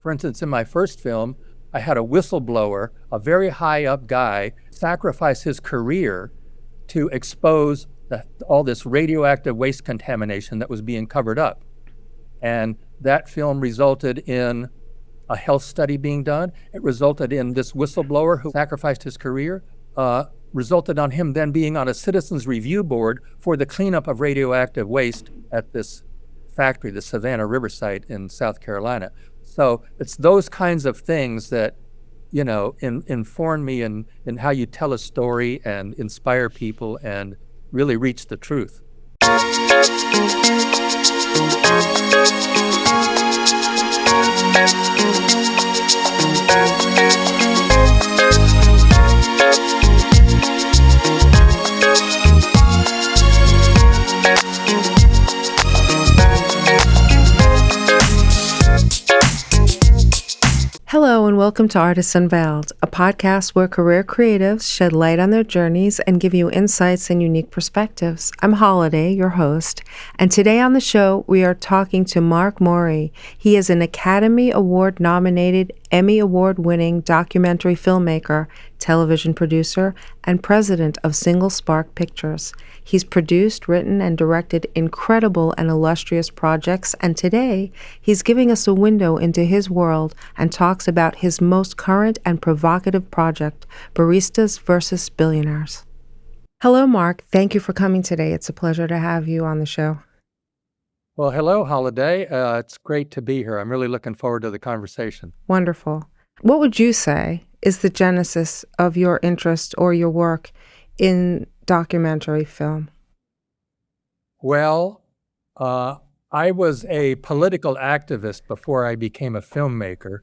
For instance, in my first film, I had a whistleblower, a very high up guy, sacrifice his career to expose all this radioactive waste contamination that was being covered up. And that film resulted in a health study being done. It resulted in this whistleblower who sacrificed his career, resulted on him then being on a citizens review board for the cleanup of radioactive waste at this factory, the Savannah River site in South Carolina. So it's those kinds of things that, inform me in how you tell a story and inspire people and really reach the truth. Hello and welcome to Artists Unveiled, a podcast where career creatives shed light on their journeys and give you insights and unique perspectives. I'm Holiday, your host, and today on the show we are talking to Mark Mori. He is an Academy Award-nominated, Emmy Award-winning documentary filmmaker, television producer, and president of Single Spark Pictures. He's produced, written, and directed incredible and illustrious projects, and today he's giving us a window into his world and talks about his most current and provocative project, Baristas versus Billionaires. Hello, Mark. Thank you for coming today. It's a pleasure to have you on the show. Well, hello, Holiday. It's great to be here. I'm really looking forward to the conversation. Wonderful. What would you say is the genesis of your interest or your work in documentary film? Well, I was a political activist before I became a filmmaker,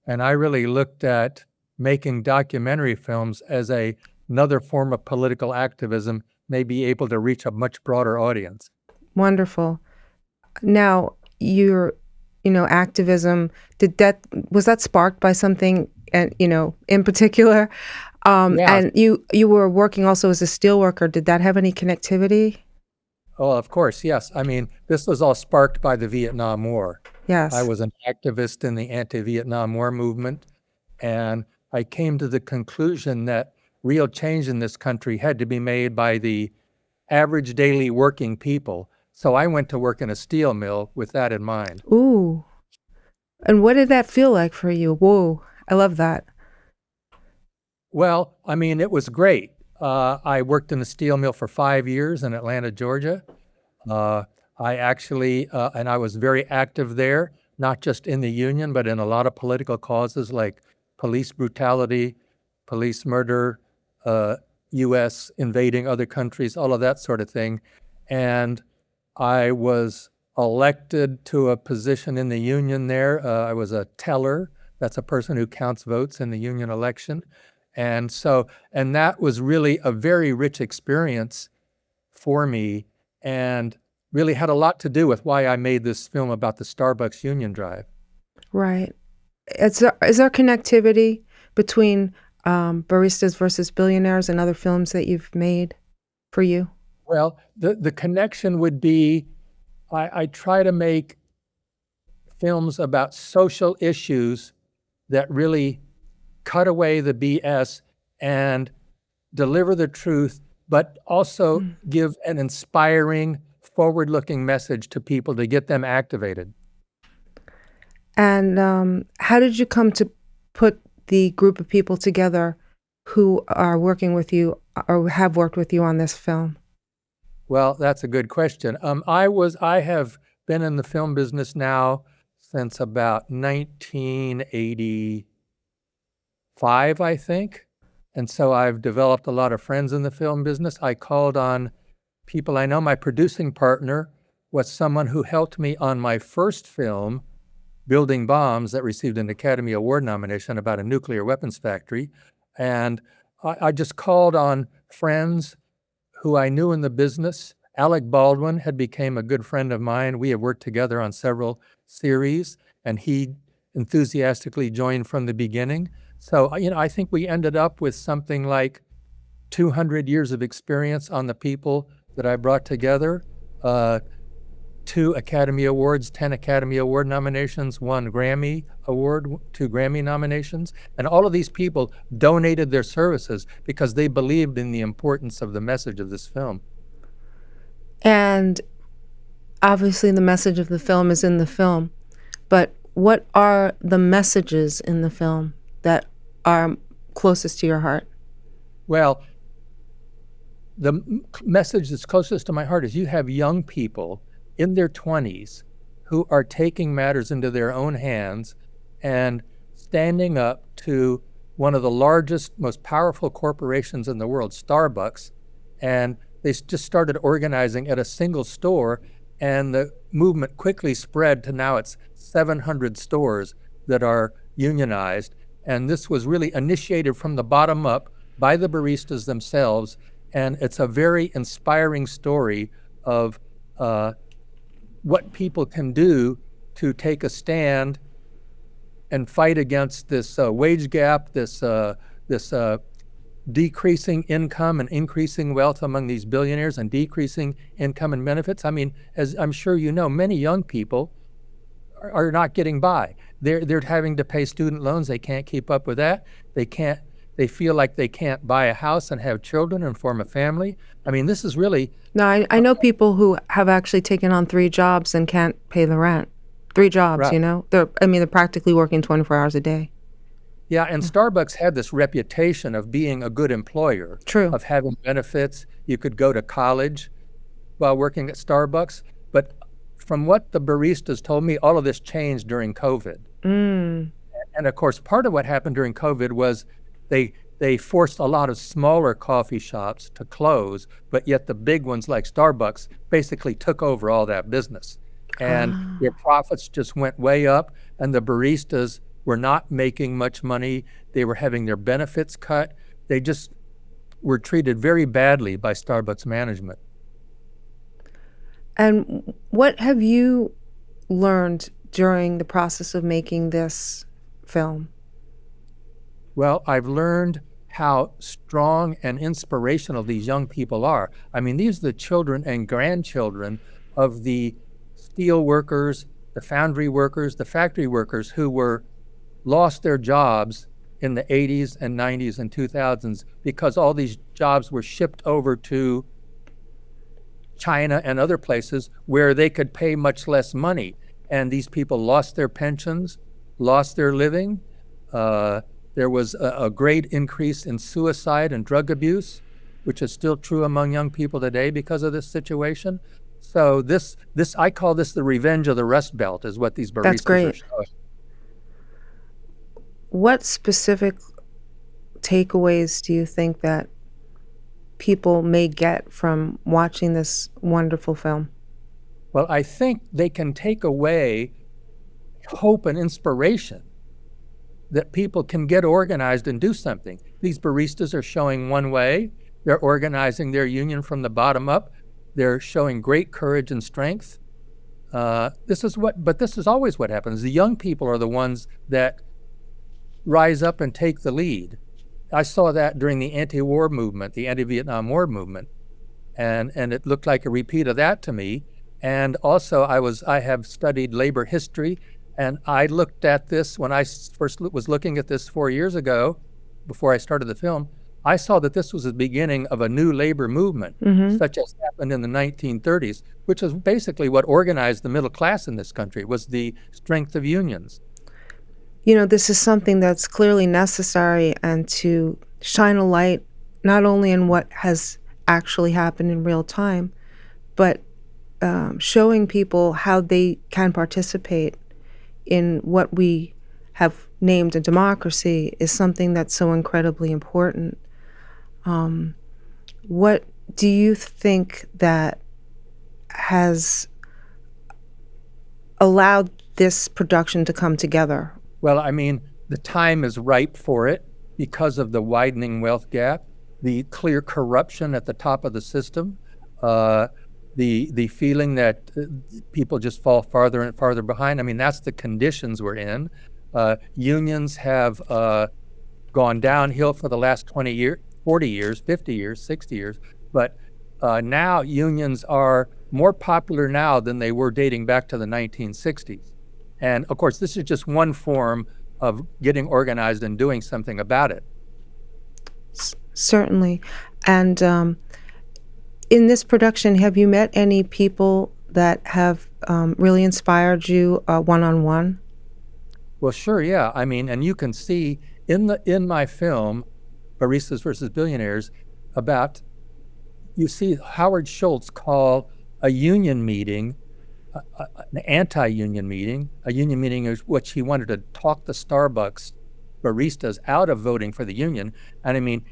and I really looked at making documentary films as another form of political activism, may be able to reach a much broader audience. Wonderful. Now, your, activism, was that sparked by something, in particular? Yeah. And you were working also as a steelworker. Did that have any connectivity? Oh, of course, yes. I mean, this was all sparked by the Vietnam War. Yes. I was an activist in the anti-Vietnam War movement, and I came to the conclusion that real change in this country had to be made by the average daily working people. So I went to work in a steel mill with that in mind. Ooh. And what did that feel like for you? Whoa, I love that. Well, I mean, it was great. I worked in the steel mill for 5 years in Atlanta, Georgia. I actually, and I was very active there, not just in the union, but in a lot of political causes like police brutality, police murder, U.S. invading other countries, all of that sort of thing. And I was elected to a position in the union there. I was a teller. That's a person who counts votes in the union election. And that was really a very rich experience for me and really had a lot to do with why I made this film about the Starbucks union drive. Right. Is there connectivity between Baristas versus Billionaires and other films that you've made for you? Well, the connection would be, I try to make films about social issues that really cut away the BS and deliver the truth, but also give an inspiring, forward-looking message to people to get them activated. And how did you come to put the group of people together who are working with you or have worked with you on this film? Well, that's a good question. I have been in the film business now since about 1985, I think. And so I've developed a lot of friends in the film business. I called on people I know. My producing partner was someone who helped me on my first film, Building Bombs, that received an Academy Award nomination about a nuclear weapons factory. And I just called on friends who I knew in the business. Alec Baldwin had become a good friend of mine. We have worked together on several series, and he enthusiastically joined from the beginning. So, I think we ended up with something like 200 years of experience on the people that I brought together. 2 Academy Awards, 10 Academy Award nominations, 1 Grammy Award, 2 Grammy nominations. And all of these people donated their services because they believed in the importance of the message of this film. And obviously the message of the film is in the film, but what are the messages in the film that are closest to your heart? Well, the message that's closest to my heart is you have young people in their 20s who are taking matters into their own hands and standing up to one of the largest, most powerful corporations in the world, Starbucks, and they just started organizing at a single store, and the movement quickly spread to now it's 700 stores that are unionized. And this was really initiated from the bottom up by the baristas themselves, and it's a very inspiring story of what people can do to take a stand and fight against this wage gap, this decreasing income and increasing wealth among these billionaires and decreasing income and benefits. I mean, as I'm sure you know, many young people are not getting by. They're having to pay student loans. They can't keep up with that. They feel like they can't buy a house and have children and form a family. I mean, this is really... No, I know people who have actually taken on 3 jobs and can't pay the rent. 3 jobs, Right. you know? They're practically working 24 hours a day. Yeah, and Starbucks had this reputation of being a good employer. True. Of having benefits. You could go to college while working at Starbucks. But from what the baristas told me, all of this changed during COVID. And of course, part of what happened during COVID was they forced a lot of smaller coffee shops to close, but yet the big ones like Starbucks basically took over all that business. And their profits just went way up, and the baristas were not making much money. They were having their benefits cut. They just were treated very badly by Starbucks management. And what have you learned during the process of making this film? Well, I've learned how strong and inspirational these young people are. I mean, these are the children and grandchildren of the steel workers, the foundry workers, the factory workers who lost their jobs in the 80s and 90s and 2000s because all these jobs were shipped over to China and other places where they could pay much less money. And these people lost their pensions, lost their living. There was a great increase in suicide and drug abuse, which is still true among young people today because of this situation. So this I call this the revenge of the Rust Belt, is what these baristas That's great. are showing. What specific takeaways do you think that people may get from watching this wonderful film? Well, I think they can take away hope and inspiration that people can get organized and do something. These baristas are showing one way. They're organizing their union from the bottom up. They're showing great courage and strength. This is always what happens. The young people are the ones that rise up and take the lead. I saw that during the anti-war movement, the anti-Vietnam War movement, and it looked like a repeat of that to me. And also, I have studied labor history, and I looked at this when I first was looking at this 4 years ago, before I started the film. I saw that this was the beginning of a new labor movement, such as happened in the 1930s, which is basically what organized the middle class in this country, was the strength of unions. You know, this is something that's clearly necessary, and to shine a light not only in what has actually happened in real time, but showing people how they can participate in what we have named a democracy is something that's so incredibly important. What do you think that has allowed this production to come together? Well, I mean, the time is ripe for it because of the widening wealth gap, the clear corruption at the top of the system, the feeling that people just fall farther and farther behind. I mean, that's the conditions we're in. Unions have gone downhill for the last 20 years, 40 years, 50 years, 60 years, but now unions are more popular now than they were dating back to the 1960s. And of course, this is just one form of getting organized and doing something about it. Certainly. And in this production, have you met any people that have really inspired you one-on-one? Well, sure, yeah. I mean, and you can see in my film, Baristas versus Billionaires, you see Howard Schultz call a union meeting, an anti-union meeting. A union meeting is which he wanted to talk the Starbucks baristas out of voting for the union. And I mean,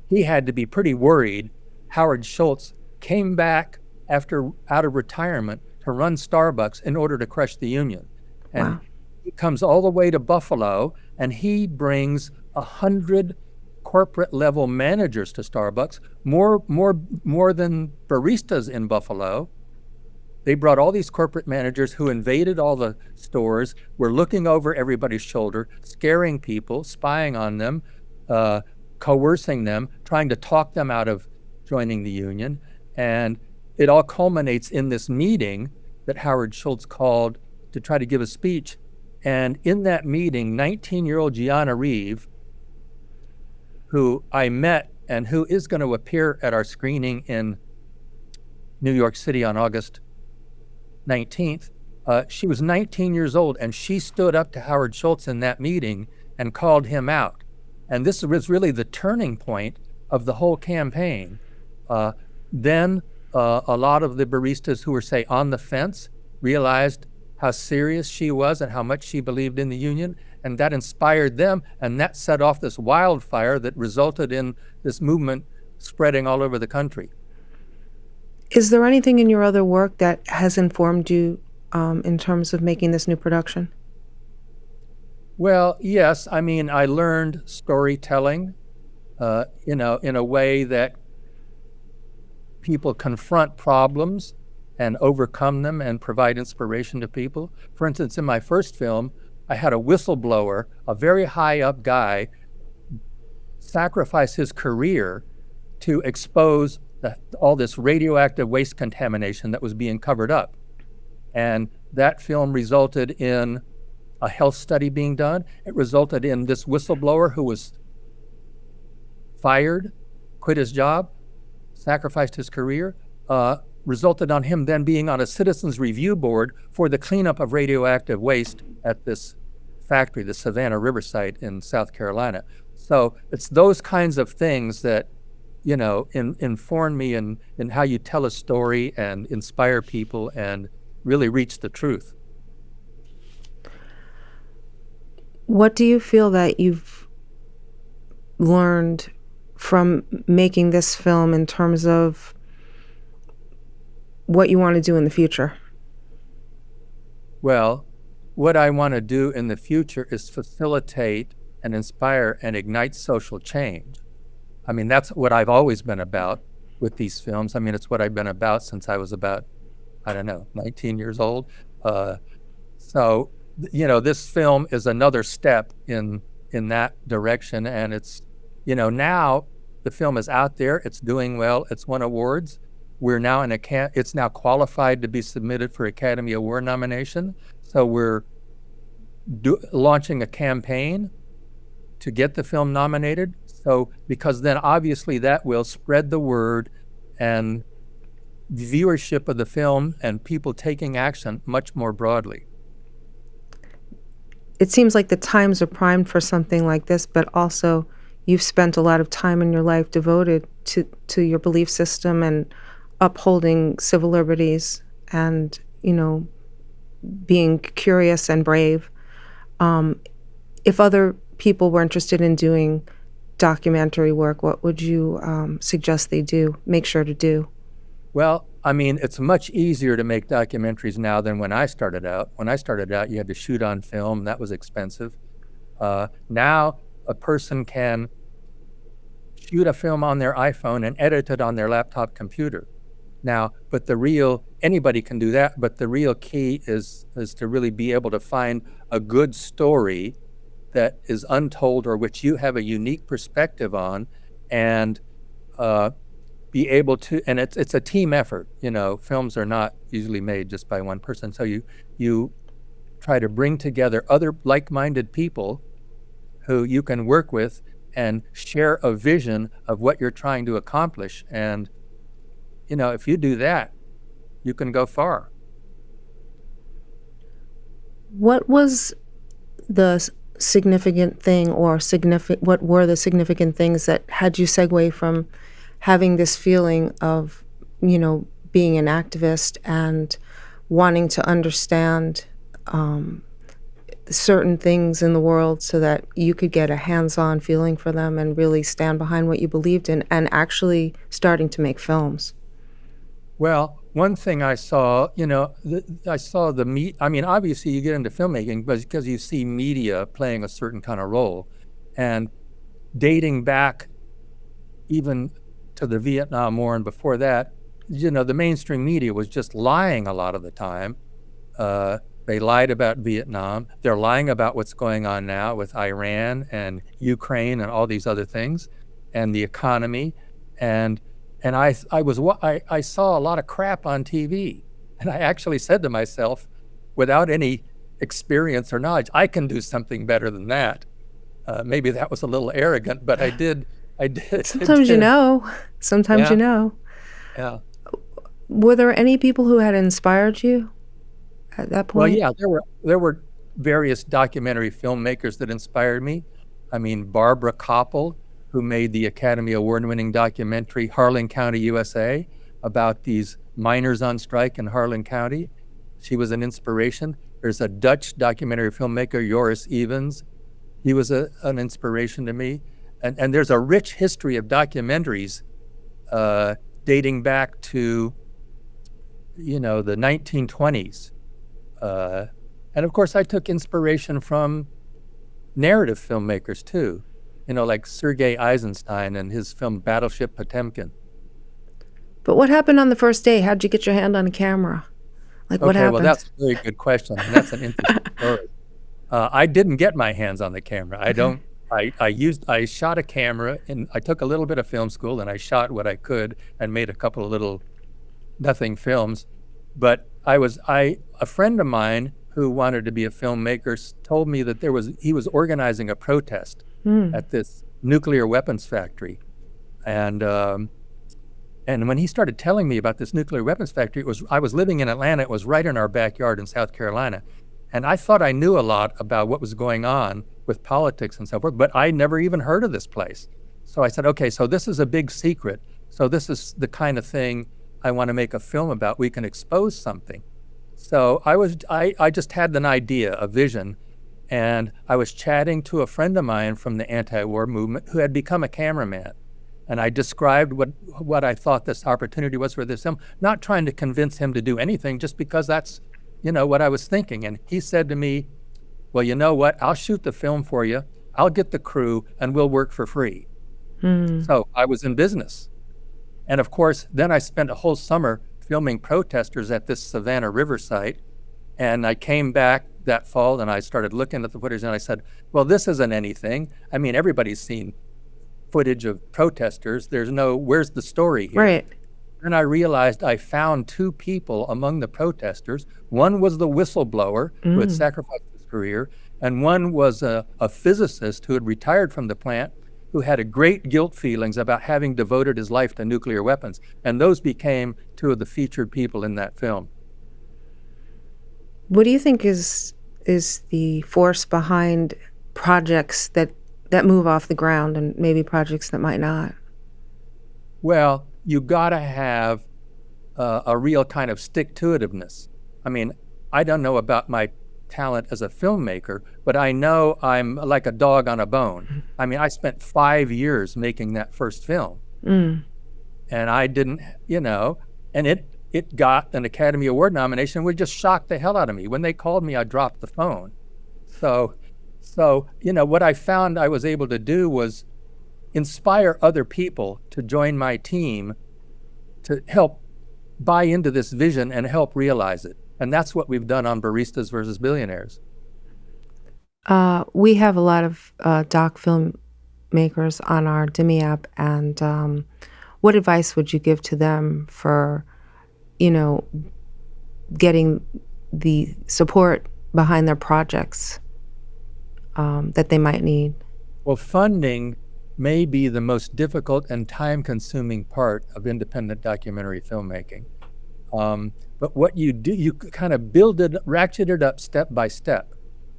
he had to be pretty worried. Howard Schultz came back out of retirement to run Starbucks in order to crush the union. And Wow. he comes all the way to Buffalo, and he brings 100 corporate level managers to Starbucks, more than baristas in Buffalo. They brought all these corporate managers who invaded all the stores, were looking over everybody's shoulder, scaring people, spying on them, coercing them, trying to talk them out of joining the union. And it all culminates in this meeting that Howard Schultz called to try to give a speech. And in that meeting, 19-year-old Gianna Reeve, who I met and who is going to appear at our screening in New York City on August 19th, she was 19 years old, and she stood up to Howard Schultz in that meeting and called him out. And this was really the turning point of the whole campaign. Then a lot of the baristas who were, say, on the fence realized how serious she was and how much she believed in the union, and that inspired them, and that set off this wildfire that resulted in this movement spreading all over the country. Is there anything in your other work that has informed you in terms of making this new production? Well, yes. I mean, I learned storytelling, in a way that people confront problems and overcome them and provide inspiration to people. For instance, in my first film, I had a whistleblower, a very high up guy, sacrifice his career to expose all this radioactive waste contamination that was being covered up. And that film resulted in a health study being done. It resulted in this whistleblower who was fired, quit his job, sacrificed his career, resulted on him then being on a citizens review board for the cleanup of radioactive waste at this factory, the Savannah River site in South Carolina. So it's those kinds of things that, inform me in how you tell a story and inspire people and really reach the truth. What do you feel that you've learned from making this film in terms of what you want to do in the future? Well, what I want to do in the future is facilitate and inspire and ignite social change. I mean, that's what I've always been about with these films. I mean, it's what I've been about since I was about, 19 years old. So, this film is another step in that direction. And it's, now the film is out there. It's doing well. It's won awards. We're now it's now qualified to be submitted for Academy Award nomination. So we're launching a campaign to get the film nominated. So, because then obviously that will spread the word and viewership of the film and people taking action much more broadly. It seems like the times are primed for something like this, but also you've spent a lot of time in your life devoted to your belief system and upholding civil liberties and, being curious and brave. If other people were interested in doing documentary work, what would you suggest they make sure to do? Well, I mean, it's much easier to make documentaries now than when I started out. When I started out, you had to shoot on film. That was expensive. Now a person can shoot a film on their iPhone and edit it on their laptop computer. Now, but anybody can do that, but the real key is to really be able to find a good story that is untold or which you have a unique perspective on, and be able to, and it's a team effort. Films are not usually made just by one person. So you try to bring together other like-minded people who you can work with and share a vision of what you're trying to accomplish. And, if you do that, you can go far. What was the significant thing, or what were the significant things that had you segue from having this feeling of, being an activist and wanting to understand certain things in the world so that you could get a hands-on feeling for them and really stand behind what you believed in, and actually starting to make films? Well, one thing I saw, I saw obviously you get into filmmaking because you see media playing a certain kind of role. And dating back even to the Vietnam War and before that, the mainstream media was just lying a lot of the time. They lied about Vietnam. They're lying about what's going on now with Iran and Ukraine and all these other things, and the economy. And I saw a lot of crap on TV, and I actually said to myself, without any experience or knowledge, I can do something better than that. Maybe that was a little arrogant, but I did. Sometimes you know. Sometimes Yeah. you know. Yeah. Were there any people who had inspired you at that Well, point? yeah, there were various documentary filmmakers that inspired me. Barbara Koppel, who made the Academy Award-winning documentary Harlan County, USA, about these miners on strike in Harlan County. She was an inspiration. There's a Dutch documentary filmmaker, Joris Evans. He was an inspiration to me. And there's a rich history of documentaries dating back to, the 1920s. And of course, I took inspiration from narrative filmmakers too, like Sergei Eisenstein and his film Battleship Potemkin. But what happened on the first day? How'd you get your hand on a camera? What Okay, happened? well, that's a very good question, and that's an interesting story. I didn't get my hands on the camera. I shot a camera, and I took a little bit of film school, and I shot what I could and made a couple of little nothing films. But a friend of mine who wanted to be a filmmaker told me that he was organizing a protest at this nuclear weapons factory. And when he started telling me about this nuclear weapons factory, I was living in Atlanta. It was right in our backyard in South Carolina. And I thought I knew a lot about what was going on with politics and so forth, but I never even heard of this place. So I said, okay, so this is a big secret. So this is the kind of thing I want to make a film about. We can expose something. So I just had an idea, a vision, and I was chatting to a friend of mine from the anti-war movement who had become a cameraman. And I described what I thought this opportunity was for this film, not trying to convince him to do anything, just because that's, what I was thinking. And he said to me, well, you know what? I'll shoot the film for you. I'll get the crew, and we'll work for free. So I was in business. And of course, then I spent a whole summer filming protesters at this Savannah River site. And I came back that fall and I started looking at the footage and I said, well, this isn't anything. Everybody's seen footage of protesters. Where's the story here? Right. Then I realized I found two people among the protesters. One was the whistleblower who had sacrificed his career, and one was a physicist who had retired from the plant, who had a great guilt feelings about having devoted his life to nuclear weapons. And those became two of the featured people in that film. What do you think is the force behind projects that move off the ground and maybe projects that might not? Well, you gotta have a real kind of stick-to-itiveness. I don't know about my talent as a filmmaker, but I know I'm like a dog on a bone. I spent 5 years making that first film. And I didn't, and it got an Academy Award nomination, which just shocked the hell out of me. When they called me, I dropped the phone. So, what I found I was able to do was inspire other people to join my team to help buy into this vision and help realize it. And that's what we've done on Baristas versus Billionaires. We have a lot of doc filmmakers on our Demi app, and what advice would you give to them for, you know, getting the support behind their projects that they might need? Well, funding may be the most difficult and time-consuming part of independent documentary filmmaking. But what you do, you kind of build it, ratchet it up step by step.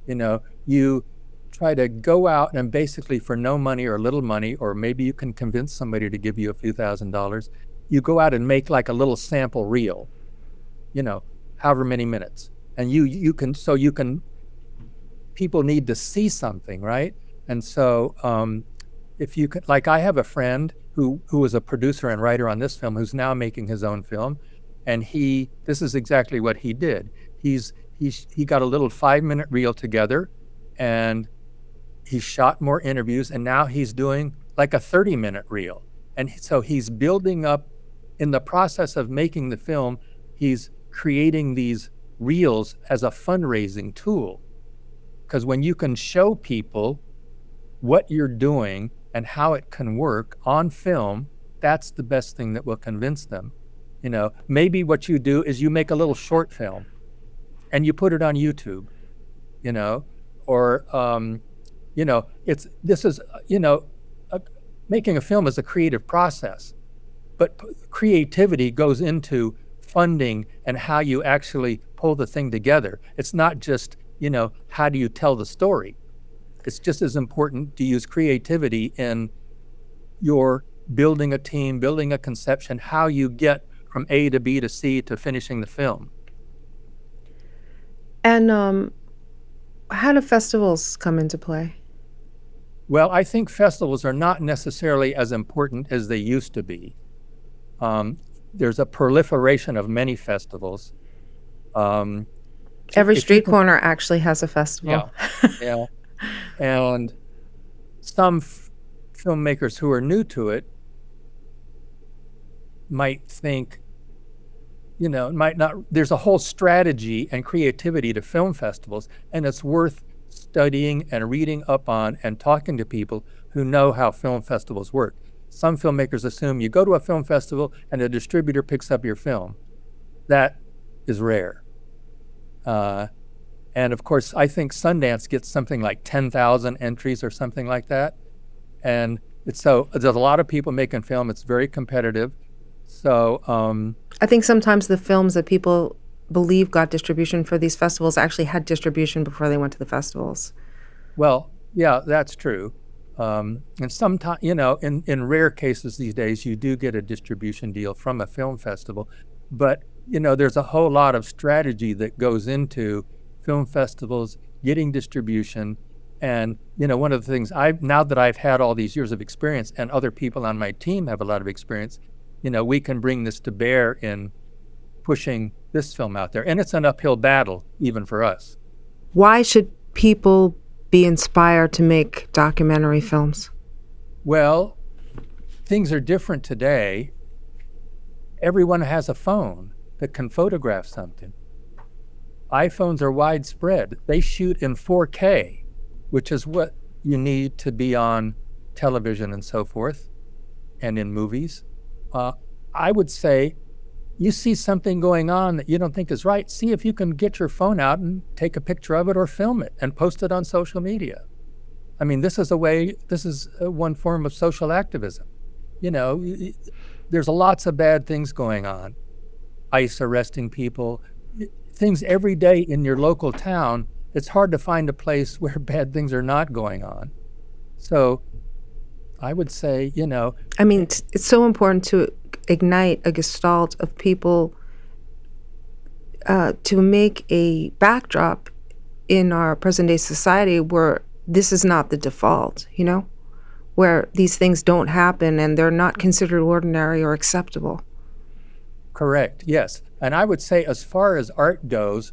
You try to go out and basically for no money or little money, or maybe you can convince somebody to give you a few $1,000s, you go out and make like a little sample reel, however many minutes. And you can, people need to see something, right? And so if you could, like I have a friend who was a producer and writer on this film who's now making his own film. And this is exactly what he did. He got a little 5-minute reel together and he shot more interviews, and now he's doing like a 30-minute reel. And so he's building up, in the process of making the film, he's creating these reels as a fundraising tool. Because when you can show people what you're doing and how it can work on film, that's the best thing that will convince them. Maybe what you do is you make a little short film and you put it on YouTube, or, making a film is a creative process, but creativity goes into funding and how you actually pull the thing together. It's not just, how do you tell the story? It's just as important to use creativity in your building a team, building a conception, how you get from A to B to C to finishing the film. And how do festivals come into play? Well, I think festivals are not necessarily as important as they used to be. There's a proliferation of many festivals. Every street corner actually has a festival. Yeah. And some filmmakers who are new to it might think, might not, there's a whole strategy and creativity to film festivals, and it's worth studying and reading up on and talking to people who know how film festivals work. Some filmmakers assume you go to a film festival and a distributor picks up your film. That is rare. And of course, I think Sundance gets something like 10,000 entries or something like that. And so there's a lot of people making film. It's very competitive. So I think sometimes the films that people believe got distribution for these festivals actually had distribution before they went to the festivals. Well, yeah, that's true. And sometimes, in rare cases these days, you do get a distribution deal from a film festival. But, there's a whole lot of strategy that goes into film festivals, getting distribution. And, one of the things now that I've had all these years of experience and other people on my team have a lot of experience, we can bring this to bear in pushing this film out there. And it's an uphill battle, even for us. Why should people be inspired to make documentary films? Well, things are different today. Everyone has a phone that can photograph something. iPhones are widespread. They shoot in 4K, which is what you need to be on television and so forth, and in movies. I would say, you see something going on that you don't think is right, see if you can get your phone out and take a picture of it or film it and post it on social media. I mean, this is one form of social activism. There's lots of bad things going on. ICE arresting people, things every day in your local town. It's hard to find a place where bad things are not going on. So I would say, I mean, it's so important to ignite a gestalt of people to make a backdrop in our present-day society where this is not the default, where these things don't happen and they're not considered ordinary or acceptable. Correct, yes. And I would say as far as art goes,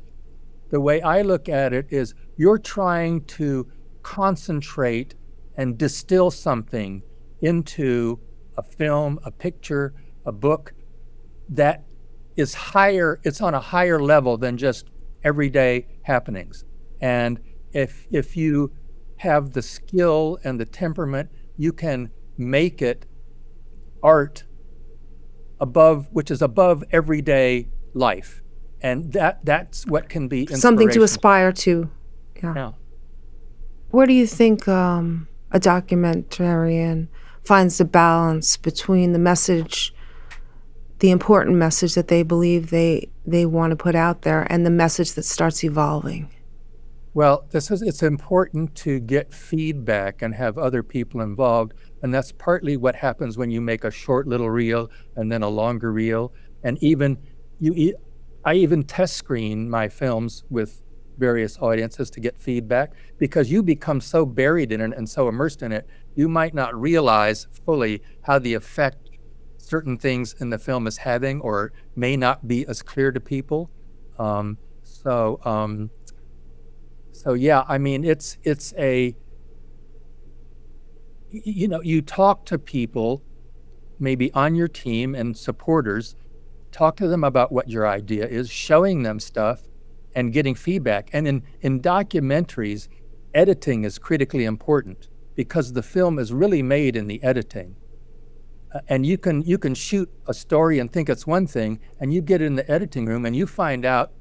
the way I look at it is you're trying to concentrate and distill something into a film, a picture, a book that is higher, it's on a higher level than just everyday happenings. And if you have the skill and the temperament, you can make it art which is above everyday life. And that's what can be Something to inspirational. aspire to. Yeah. Yeah. Where do you think a documentarian finds the balance between the message, the important message that they believe they want to put out there, and the message that starts evolving? Well, it's important to get feedback and have other people involved. And that's partly what happens when you make a short little reel and then a longer reel. And I even test screen my films with various audiences to get feedback, because you become so buried in it and so immersed in it, you might not realize fully how the effect certain things in the film is having, or may not be as clear to people. So yeah, I mean, you talk to people maybe on your team and supporters, talk to them about what your idea is, showing them stuff and getting feedback. And in documentaries, editing is critically important, because the film is really made in the editing. And you can shoot a story and think it's one thing, and you get in the editing room and you find out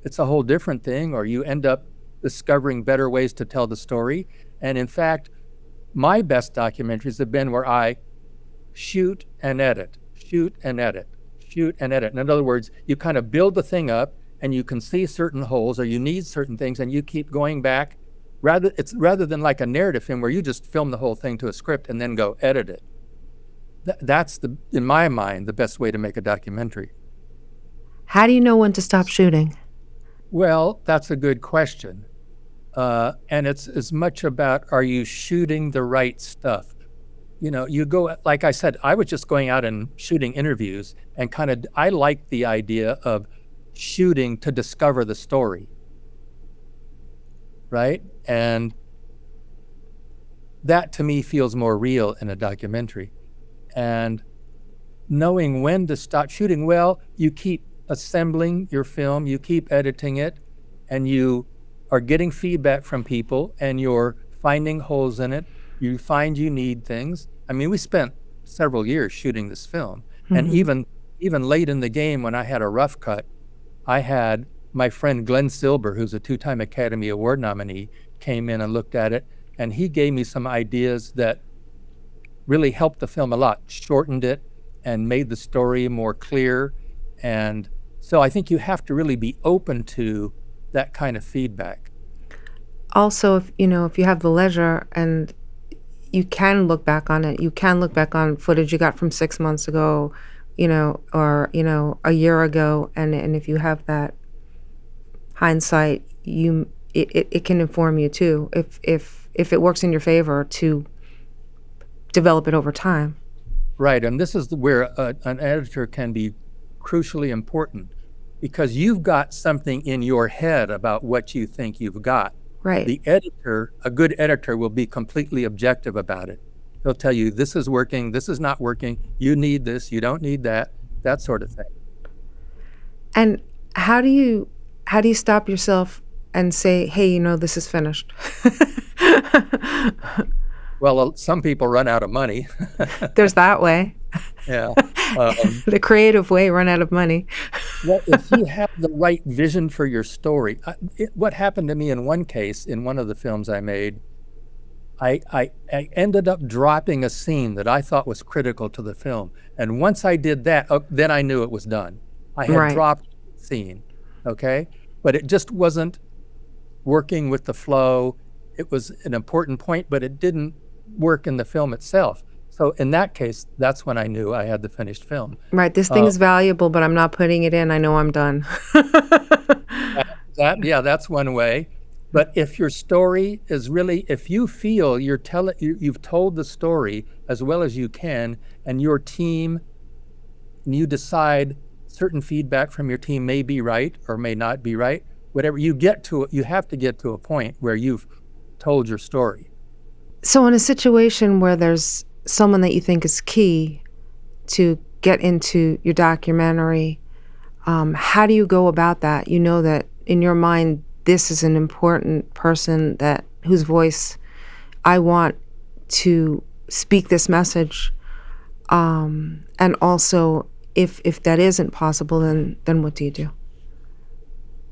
it's a whole different thing, or you end up discovering better ways to tell the story. And in fact, my best documentaries have been where I shoot and edit, shoot and edit, shoot and edit. In other words, you kind of build the thing up and you can see certain holes, or you need certain things, and you keep going back. Rather than like a narrative film where you just film the whole thing to a script and then go edit it. That's, in my mind, the best way to make a documentary. How do you know when to stop shooting? Well, that's a good question. And it's as much about, are you shooting the right stuff? You go, like I said, I was just going out and shooting interviews, and I like the idea of shooting to discover the story, right? And that to me feels more real in a documentary. And knowing when to stop shooting, well, you keep assembling your film, you keep editing it, and you are getting feedback from people, and you're finding holes in it. You find you need things. I mean, we spent several years shooting this film. Mm-hmm. And even late in the game, when I had a rough cut, I had my friend Glenn Silber, who's a 2-time Academy Award nominee, came in and looked at it, and he gave me some ideas that really helped the film a lot, shortened it and made the story more clear. And so I think you have to really be open to that kind of feedback. Also, if you have the leisure and you can look back on it, you can look back on footage you got from 6 months ago, or a year ago, and if you have that hindsight, it can inform you too, if it works in your favor to develop it over time. Right, and this is where an editor can be crucially important, because you've got something in your head about what you think you've got. Right. The editor, a good editor, will be completely objective about it. He'll tell you, this is working, this is not working, you need this, you don't need that sort of thing. And how do you stop yourself and say, hey, this is finished? Well, some people run out of money. There's that way. Yeah. The creative way, run out of money. Well, if you have the right vision for your story, what happened to me in one case, in one of the films I made, I ended up dropping a scene that I thought was critical to the film. And once I did that, then I knew it was done. I had dropped the scene, okay? But it just wasn't working with the flow. It was an important point, but it didn't work in the film itself. So in that case, that's when I knew I had the finished film. Right, this thing is valuable, but I'm not putting it in. I know I'm done. That's one way. But if your story is really, if you feel you've told the story as well as you can, and your team, and you decide certain feedback from your team may be right or may not be right, whatever you have to get to a point where you've told your story. So in a situation where there's someone that you think is key to get into your documentary, how do you go about that? You know that in your mind, this is an important person whose voice I want to speak this message. And also, if that isn't possible, then what do you do?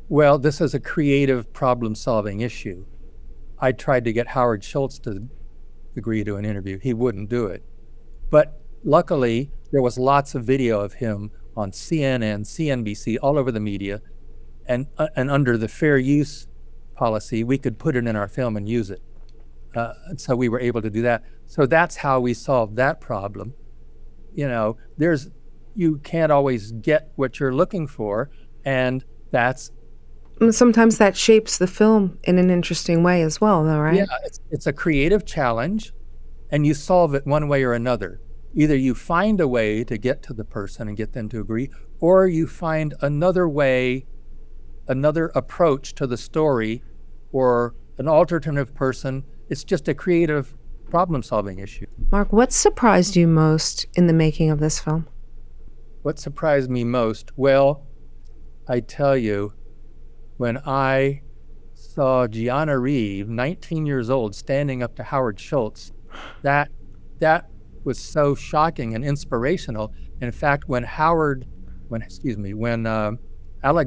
Well, this is a creative problem-solving issue. I tried to get Howard Schultz to agree to an interview. He wouldn't do it. But luckily, there was lots of video of him on CNN, CNBC, all over the media. And under the fair use policy, we could put it in our film and use it. So we were able to do that. So that's how we solved that problem. You know, you can't always get what you're looking for, and that's... Sometimes that shapes the film in an interesting way as well, though, right? Yeah, it's a creative challenge, and you solve it one way or another. Either you find a way to get to the person and get them to agree, or you find another way, another approach to the story, or an alternative person. It's just a creative problem-solving issue. Mark, what surprised you most in the making of this film? What surprised me most? Well, I tell you, when I saw Gianna Reeve, 19 years old, standing up to Howard Schultz, that was so shocking and inspirational. In fact, when Alec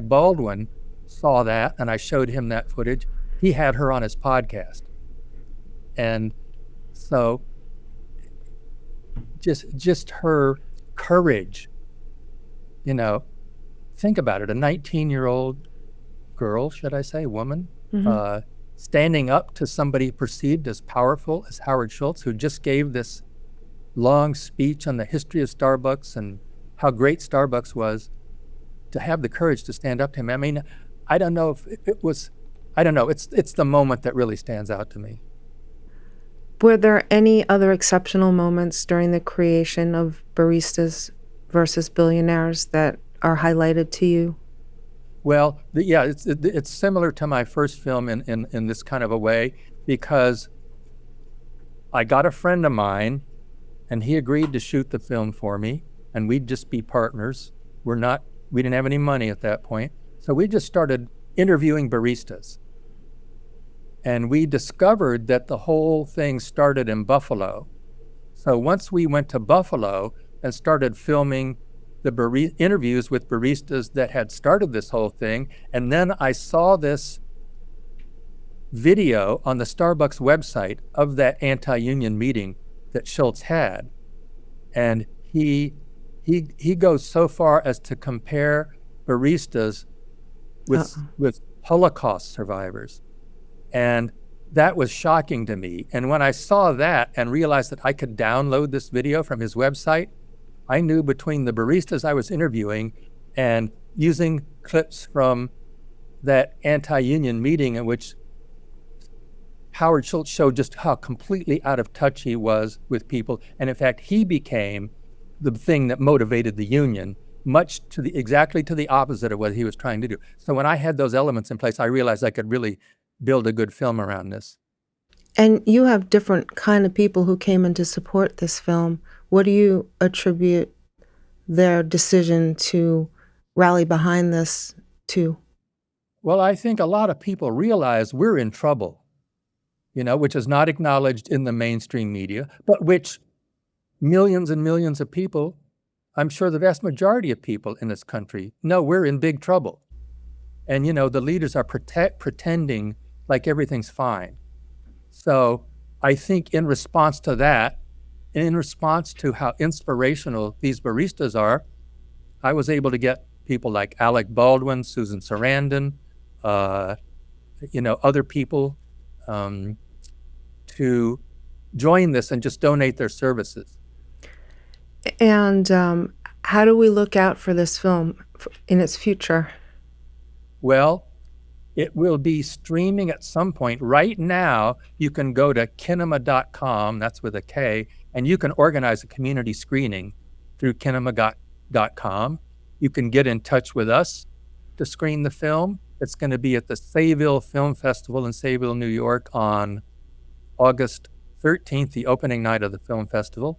Baldwin saw that, and I showed him that footage, he had her on his podcast. And so just her courage, you know, think about it, a 19-year-old girl, should I say, woman, standing up to somebody perceived as powerful as Howard Schultz, who just gave this long speech on the history of Starbucks and how great Starbucks was, to have the courage to stand up to him. I mean, I don't know if it was, I don't know, it's the moment that really stands out to me. Were there any other exceptional moments during the creation of Baristas versus Billionaires that are highlighted to you? Well, it's similar to my first film in this kind of a way, because I got a friend of mine, and he agreed to shoot the film for me, and we'd just be partners. We didn't have any money at that point, so we just started interviewing baristas. And we discovered that the whole thing started in Buffalo. So once we went to Buffalo and started filming the interviews with baristas that had started this whole thing, and then I saw this video on the Starbucks website of that anti-union meeting that Schultz had. And he goes so far as to compare baristas with Holocaust survivors. And that was shocking to me. And when I saw that and realized that I could download this video from his website, I knew between the baristas I was interviewing and using clips from that anti-union meeting in which Howard Schultz showed just how completely out of touch he was with people. And in fact, he became the thing that motivated the union, exactly to the opposite of what he was trying to do. So when I had those elements in place, I realized I could really build a good film around this. And you have different kind of people who came in to support this film. What do you attribute their decision to rally behind this to? Well, I think a lot of people realize we're in trouble, which is not acknowledged in the mainstream media, but which millions and millions of people, I'm sure the vast majority of people in this country, know we're in big trouble. And, the leaders are pretending like everything's fine. So I think in response to that, in response to how inspirational these baristas are, I was able to get people like Alec Baldwin, Susan Sarandon, other people to join this and just donate their services. And how do we look out for this film in its future? Well, it will be streaming at some point. Right now, you can go to kinema.com, that's with a K, and you can organize a community screening through kinema.com. You can get in touch with us to screen the film. It's going to be at the Sayville Film Festival in Sayville, New York on August 13th, the opening night of the film festival.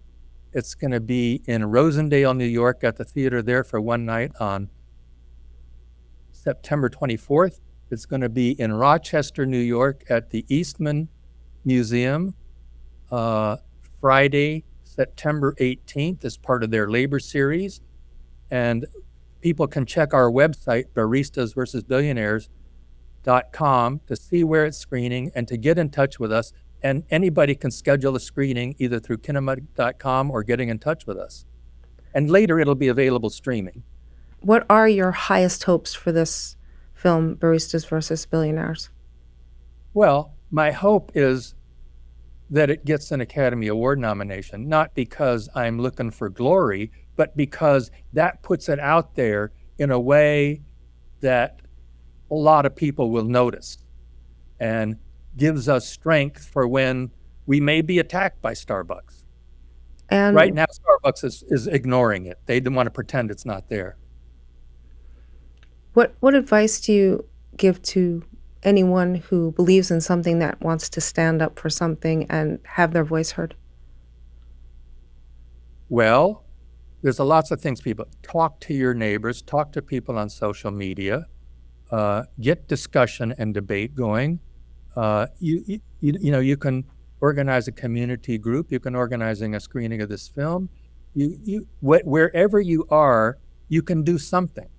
It's going to be in Rosendale, New York at the theater there for one night on September 24th. It's going to be in Rochester, New York at the Eastman Museum Friday, September 18th as part of their labor series. And people can check our website, baristas-billionaires.com, to see where it's screening and to get in touch with us. And anybody can schedule a screening either through kinema.com or getting in touch with us. And later it'll be available streaming. What are your highest hopes for this film, Baristas versus Billionaires? Well, my hope is that it gets an Academy Award nomination, not because I'm looking for glory, but because that puts it out there in a way that a lot of people will notice and gives us strength for when we may be attacked by Starbucks. And right now, Starbucks is ignoring it. They don't want to pretend it's not there. What advice do you give to anyone who believes in something that wants to stand up for something and have their voice heard? Well, there's lots of things people talk to your neighbors, talk to people on social media, get discussion and debate going. You can organize a community group. You can organizing a screening of this film. Wherever you are, you can do something.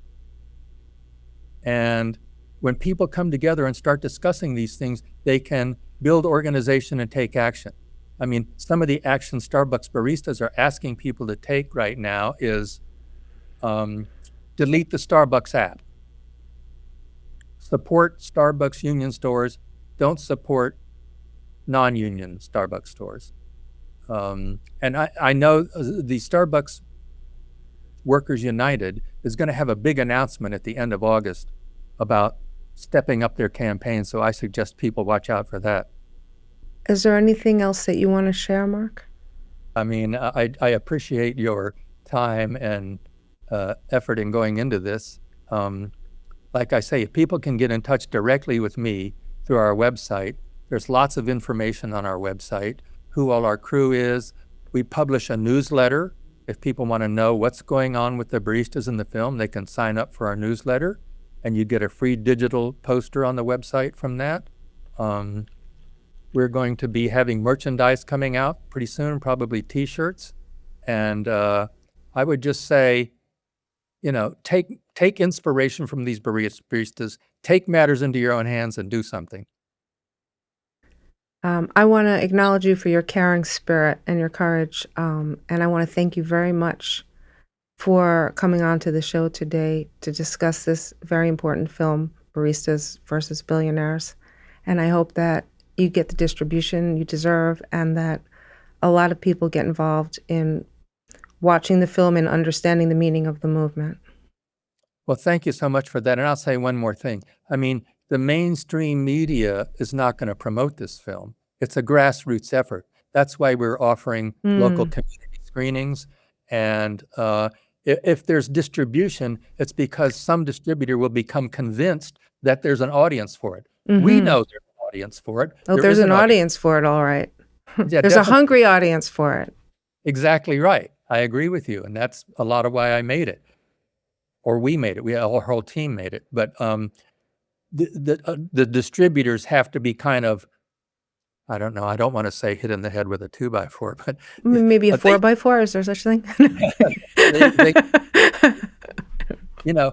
And when people come together and start discussing these things, they can build organization and take action. I mean, some of the action Starbucks baristas are asking people to take right now is delete the Starbucks app. Support Starbucks union stores. Don't support non-union Starbucks stores. And I know the Starbucks Workers United is going to have a big announcement at the end of August about stepping up their campaign, so I suggest people watch out for that. Is there anything else that you want to share, Mark? I mean, I appreciate your time and effort in going into this. Like I say, people can get in touch directly with me through our website. There's lots of information on our website, who all our crew is. We publish a newsletter. If people want to know what's going on with the baristas in the film, they can sign up for our newsletter, and you get a free digital poster on the website from that. We're going to be having merchandise coming out pretty soon, probably T-shirts. And I would just say, take inspiration from these baristas, take matters into your own hands and do something. I want to acknowledge you for your caring spirit and your courage. And I want to thank you very much for coming on to the show today to discuss this very important film, Baristas versus Billionaires. And I hope that you get the distribution you deserve and that a lot of people get involved in watching the film and understanding the meaning of the movement. Well, thank you so much for that. And I'll say one more thing. I mean, the mainstream media is not going to promote this film. It's a grassroots effort. That's why we're offering local community screenings. And if there's distribution, it's because some distributor will become convinced that there's an audience for it. Mm-hmm. We know there's an audience for it. Oh, there's an audience for it, all right. Yeah, there's a hungry audience for it. Exactly right. I agree with you. And that's a lot of why I made it. Or we made it. Our whole team made it. But the distributors have to be kind of, I don't know, I don't want to say hit in the head with a 2x4, but maybe a 4x4. Is there such a thing?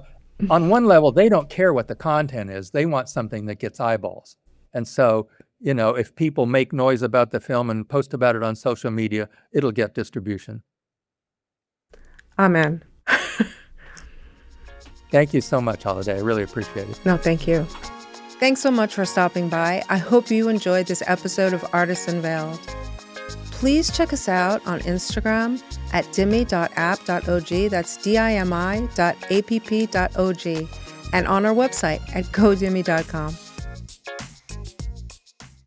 On one level, they don't care what the content is. They want something that gets eyeballs. And so, if people make noise about the film and post about it on social media, it'll get distribution. Amen. Thank you so much, Holiday. I really appreciate it. No, thank you. Thanks so much for stopping by. I hope you enjoyed this episode of Artists Unveiled. Please check us out on Instagram at dimi.app.og, that's dimi.app.og, and on our website at godimi.com.